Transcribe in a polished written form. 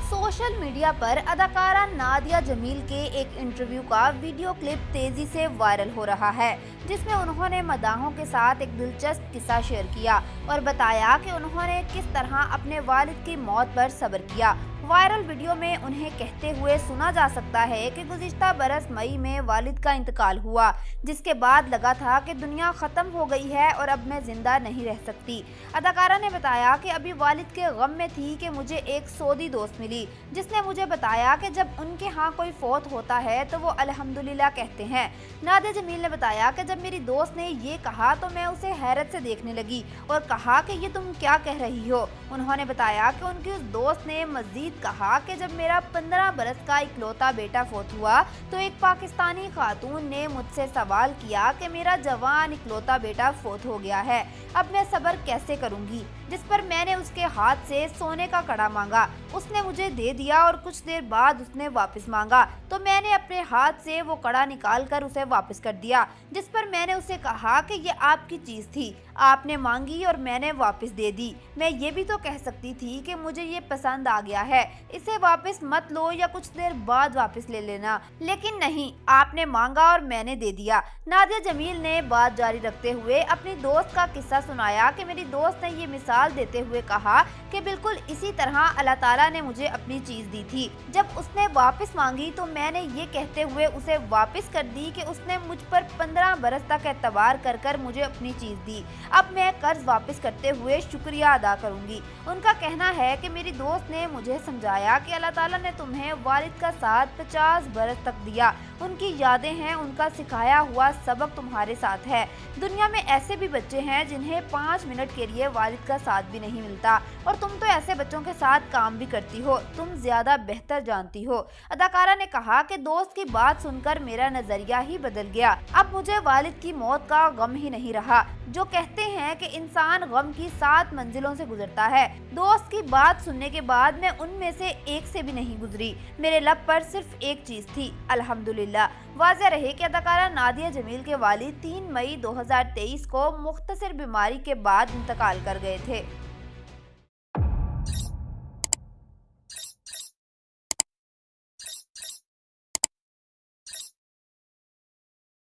Social media पर अदाकारा नादिया जमील के एक इंटरव्यू का वीडियो क्लिप तेजी से वायरल हो रहा है, जिसमें उन्होंने मदाहों के साथ एक दिलचस्प किस्सा शेयर किया और बताया कि उन्होंने किस तरह अपने वालिद की मौत पर सब्र किया। वायरल वीडियो में उन्हें कहते हुए सुना जा सकता है कि गुज़िश्ता बरस मई में वालिद का इंतकाल हुआ, जिसके बाद लगा था कि दुनिया ख़त्म हो गई है और अब मैं ज़िंदा नहीं रह सकती। अदाकारा ने बताया कि अभी वालिद के गम में थी कि मुझे एक सऊदी दोस्त मिली, जिसने मुझे बताया कि जब उनके यहाँ कोई फौत होता है तो वो अल्हम्दुलिल्लाह कहते हैं। नादिया जमील ने बताया कि जब मेरी दोस्त ने ये कहा तो मैं उसे हैरत से देखने लगी और कहा कि ये तुम क्या कह रही हो। उन्होंने बताया कि उनकी उस दोस्त ने मज़ीद कहा कि जब मेरा 15 बरस का इकलौता बेटा फौत हुआ तो एक पाकिस्तानी खातून ने मुझसे सवाल किया कि मेरा जवान इकलौता बेटा फौत हो गया है, अब मैं सब्र कैसे करूंगी, जिस पर मैंने उसके हाथ से सोने का कड़ा मांगा। उसने मुझे दे दिया और कुछ देर बाद उसने वापस मांगा तो मैंने अपने हाथ से वो कड़ा निकाल कर उसे वापस कर दिया, जिस पर मैंने उसे कहा कि ये आपकी चीज़ थी, आपने मांगी और मैंने वापस दे दी। मैं ये भी तो कह सकती थी कि मुझे ये पसंद आ गया है, इसे वापस मत लो या कुछ देर बाद वापस ले लेना, लेकिन नहीं, आपने मांगा और मैंने दे दिया। नादिया जमील ने बात जारी रखते हुए अपनी दोस्त का किस्सा सुनाया कि मेरी दोस्त ने ये मिसाल देते हुए कहा कि बिल्कुल इसी तरह अल्लाह ताला ने मुझे अपनी चीज़ दी थी। जब उसने वापस मांगी तो मैंने ये कहते हुए उसे वापस कर दी कि उसने मुझ पर 15 बरस तक एतबार कर कर मुझे अपनी चीज़ दी, अब मैं कर्ज वापस करते हुए शुक्रिया अदा करूंगी। उनका कहना है कि मेरी दोस्त ने मुझे समझाया कि अल्लाह ताला ने तुम्हें वालिद का साथ 50 बरस तक दिया, उनकी यादें हैं, उनका सिखाया हुआ सबक तुम्हारे साथ है। दुनिया में ऐसे भी बच्चे हैं जिन्हें 5 मिनट के लिए वालिद का साथ भी नहीं मिलता, और तुम तो ऐसे बच्चों के साथ काम भी करती हो, तुम ज्यादा बेहतर जानती हो। अदाकारा ने कहा कि दोस्त की बात सुनकर मेरा नजरिया ही बदल गया, अब मुझे वालिद की मौत का गम ही नहीं रहा। जो कहते हैं कि इंसान गम की 7 मंजिलों से गुजरता है, दोस्त की बात सुनने के बाद मैं उनमें से एक से भी नहीं गुजरी। मेरे लब पर सिर्फ एक चीज थी, अल्हम्दुलिल्लाह। वाज़ेह रहे कि अदाकारा नादिया जमील के वालिद 3 मई 2023 को मुख्तसर बीमारी के बाद इंतकाल कर गए थे।